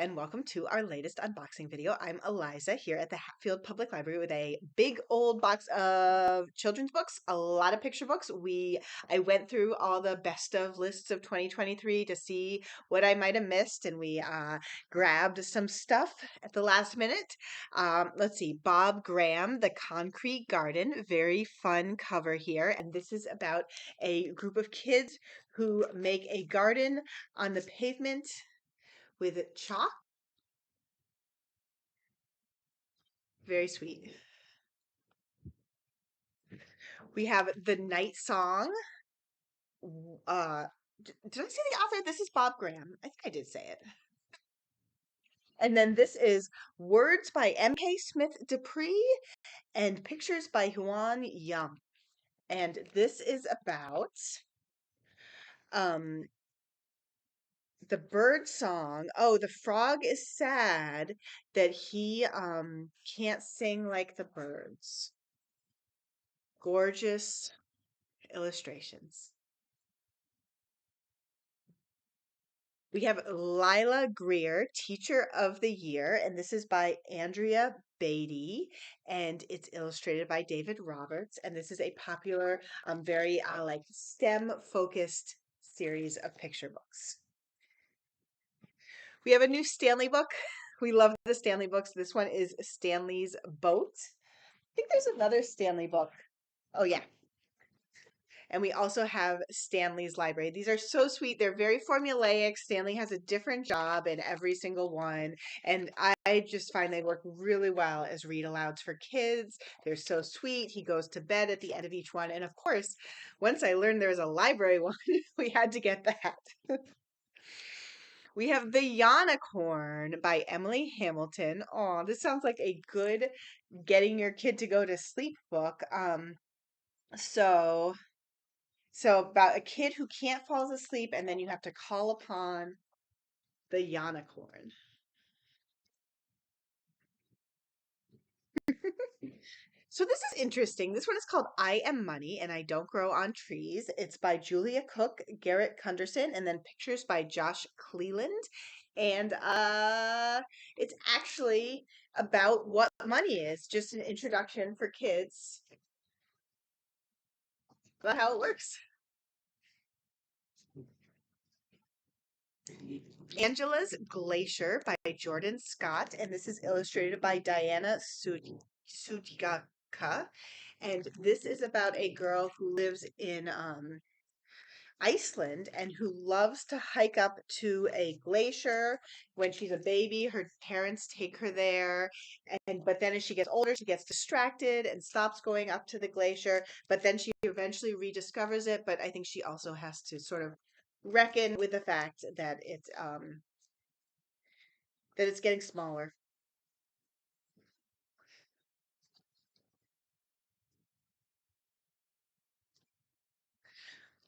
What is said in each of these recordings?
and welcome to our latest unboxing video. I'm Eliza here at the Hatfield Public Library with a big old box of children's books, a lot of picture books. I went through all the best of lists of 2023 to see what I might have missed, and we grabbed some stuff at the last minute. Let's see, Bob Graham, The Concrete Garden, very fun cover here, and this is about a group of kids who make a garden on the pavement with chalk. Very sweet. We have The Night Song. Did I say the author? This is Bob Graham. I think I did say it. And then this is Words by M.K. Smith Dupree and Pictures by Huan Yum. And this is about um the bird song. Oh, the frog is sad that he can't sing like the birds. Gorgeous illustrations. We have Lila Greer, Teacher of the Year, and this is by Andrea Beaty, and it's illustrated by David Roberts. And this is a popular, very like STEM-focused series of picture books. We have a new Stanley book. We love the Stanley books. This one is Stanley's Boat. I think there's another Stanley book. Oh, yeah. And we also have Stanley's Library. These are so sweet. They're very formulaic. Stanley has a different job in every single one. And I just find they work really well as read alouds for kids. They're so sweet. He goes to bed at the end of each one. And of course, once I learned there was a library one, we had to get that. We have The Yawnicorn by Emily Hamilton. Oh, this sounds like a good getting your kid to go to sleep book. So about a kid who can't fall asleep, and then you have to call upon the Yawnicorn. So this is interesting. This one is called I Am Money and I Don't Grow on Trees. It's by Julia Cook, Garrett Gunderson, and then pictures by Josh Cleland. And it's actually about what money is, just an introduction for kids about how it works. Angela's Glacier by Jordan Scott, and this is illustrated by Diana Sujaka. And this is about a girl who lives in Iceland and who loves to hike up to a glacier. When she's a baby, her parents take her there, and but then as she gets older, she gets distracted and stops going up to the glacier, but then she eventually rediscovers it. But I think she also has to sort of reckon with the fact that it's getting smaller.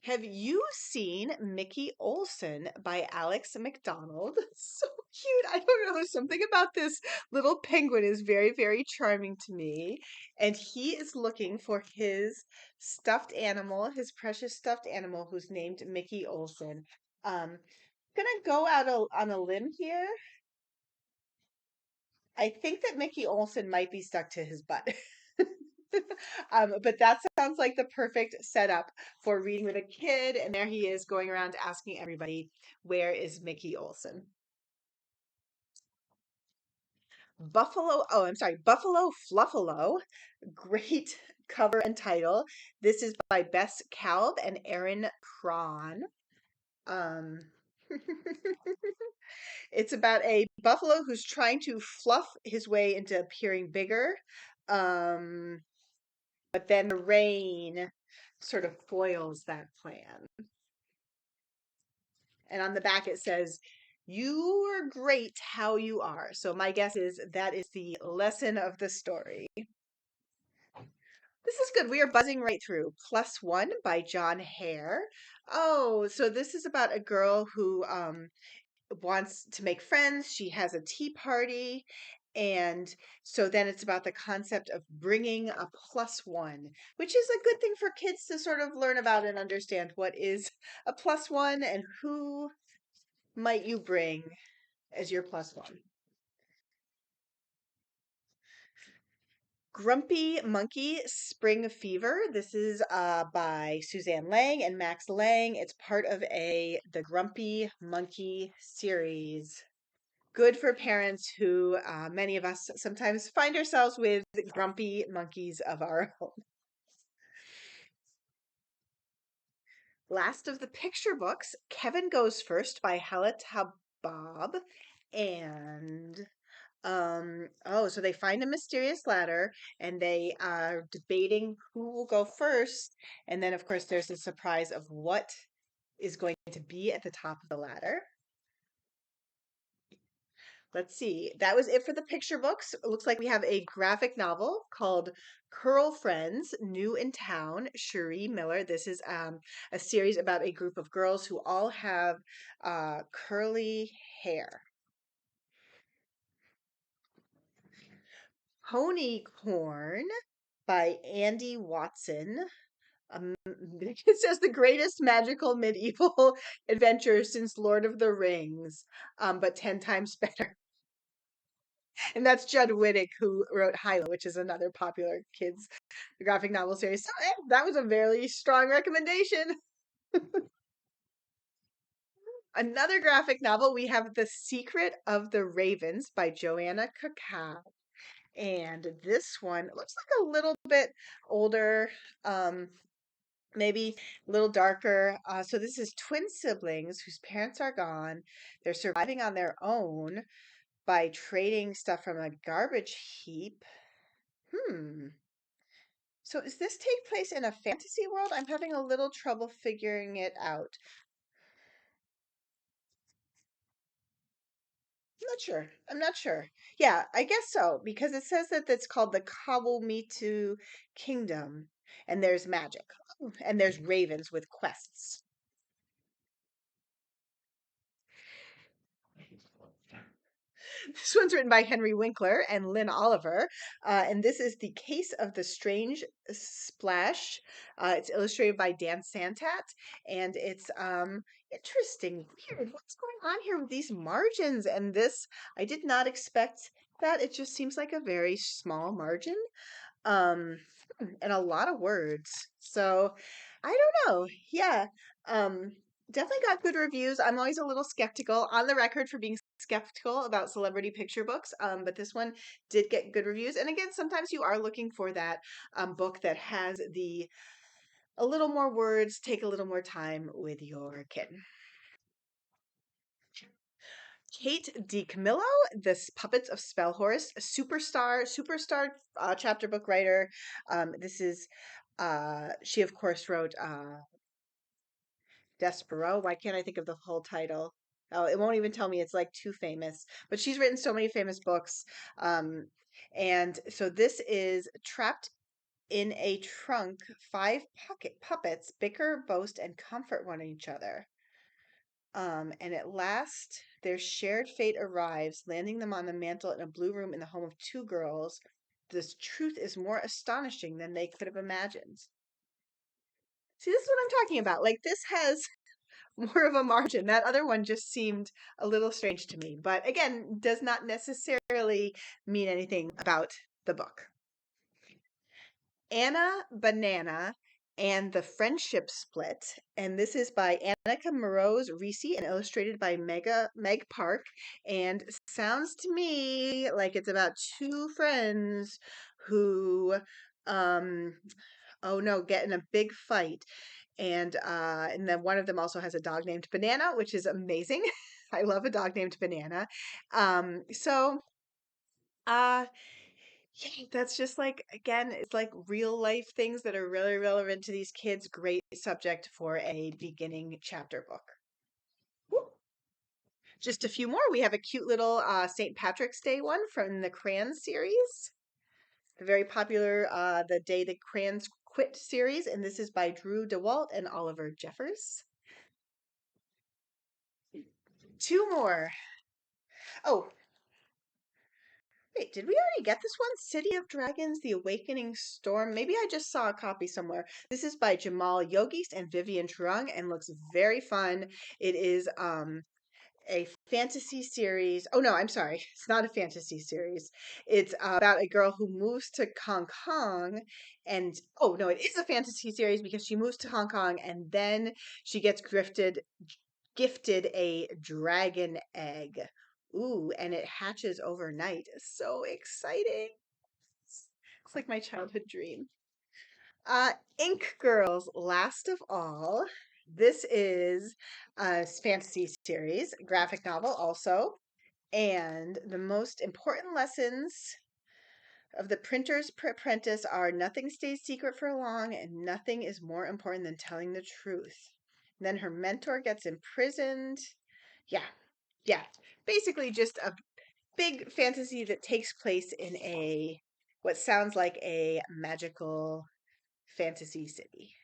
Have you seen Mickey Olsen by Alex Macdonald? So cute. I don't know. Something about this little penguin is very, very charming to me. And he is looking for his stuffed animal, his precious stuffed animal, who's named Mickey Olsen. Gonna go out on a limb here. I think that Mickey Olsen might be stuck to his butt. But that sounds like the perfect setup for reading with a kid. And there he is going around asking everybody, where is Mickey Olsen? Buffalo Fluffalo. Great cover and title. This is by Bess Kalb and Erin Kraan. Um, it's about a buffalo who's trying to fluff his way into appearing bigger. But then the rain sort of foils that plan. And on the back it says, "You are great how you are." So my guess is that is the lesson of the story. This is good. We are buzzing right through. Plus One by John Hare. Oh, so this is about a girl who wants to make friends. She has a tea party. And so then it's about the concept of bringing a plus one, which is a good thing for kids to sort of learn about and understand what is a plus one and who might you bring as your plus one. Grumpy Monkey Spring Fever. This is by Suzanne Lang and Max Lang. It's part of the Grumpy Monkey series. Good for parents who, many of us sometimes find ourselves with grumpy monkeys of our own. Last of the picture books, Kevin Goes First by Hala Tahboub. And so they find a mysterious ladder and they are debating who will go first. And then, of course, there's a surprise of what is going to be at the top of the ladder. Let's see. That was it for the picture books. It looks like we have a graphic novel called Curl Friends, New in Town, Cherie Miller. This is a series about a group of girls who all have curly hair. Yawnicorn by Andy Watson. It says the greatest magical medieval adventure since Lord of the Rings, but 10 times better. And that's Judd Wittick, who wrote Hala, which is another popular kids graphic novel series. So that was a very strong recommendation. Another graphic novel, we have The Secret of the Ravens by Joanna. And this one looks like a little bit older, maybe a little darker. So this is twin siblings whose parents are gone. They're surviving on their own by trading stuff from a garbage heap. So does this take place in a fantasy world? I'm having a little trouble figuring it out. I'm not sure. Yeah, I guess so, because it says that it's called the Kawomitu Kingdom, and there's magic, and there's ravens with quests. This one's written by Henry Winkler and Lynn Oliver, and this is The Case of the Strange Splash. It's illustrated by Dan Santat, and it's interesting, weird. What's going on here with these margins? And this, I did not expect that. It just seems like a very small margin, um, and a lot of words. So I don't know. Yeah. Um, Definitely got good reviews. I'm always a little skeptical on the record for being skeptical about celebrity picture books. But this one did get good reviews. And again, sometimes you are looking for that book that has a little more words, take a little more time with your kid. Kate DiCamillo, this Puppets of Spelhorst, a superstar chapter book writer. This is she of course wrote Despres. Why can't I think of the whole title? Oh, it won't even tell me. It's like too famous. But she's written so many famous books. Um, and so this is Trapped in a Trunk. Five pocket puppets bicker, boast, and comfort one each other. And at last, their shared fate arrives, landing them on the mantle in a blue room in the home of two girls. This truth is more astonishing than they could have imagined. See, this is what I'm talking about. Like, this has more of a margin. That other one just seemed a little strange to me, but again, does not necessarily mean anything about the book. Anna Banana and the Friendship Split, and this is by Anica, Mrose, Rissi, and illustrated by Meg Park. And sounds to me like it's about two friends who, um, oh no, get in a big fight, and then one of them also has a dog named Banana, which is amazing. I love a dog named Banana. So uh yeah, that's just like, again, it's like real life things that are really relevant to these kids. Great subject for a beginning chapter book. Woo. Just a few more. We have a cute little St. Patrick's Day one from the Crayons series. The very popular The Day the Crayons Quit series, and this is by Drew DeWalt and Oliver Jeffers. Two more. Oh, wait, did we already get this one? City of Dragons, The Awakening Storm. Maybe I just saw a copy somewhere. This is by Jamal Yogist and Vivian Trung and looks very fun. It is a fantasy series. Oh no, I'm sorry. It's not a fantasy series. It's about a girl who moves to Hong Kong and oh no, it is a fantasy series because she moves to Hong Kong and then she gets gifted a dragon egg. Ooh, and it hatches overnight. So exciting. It's like my childhood dream. Ink Girls, last of all. This is a fantasy series, graphic novel also. And the most important lessons of the printer's apprentice are nothing stays secret for long and nothing is more important than telling the truth. And then her mentor gets imprisoned. Yeah, yeah. Basically just a big fantasy that takes place in a what sounds like a magical fantasy city.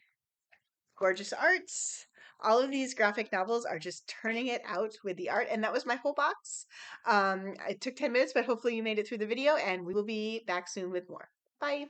Gorgeous arts. All of these graphic novels are just turning it out with the art. And that was my whole box. It took 10 minutes, but hopefully you made it through the video and we will be back soon with more. Bye.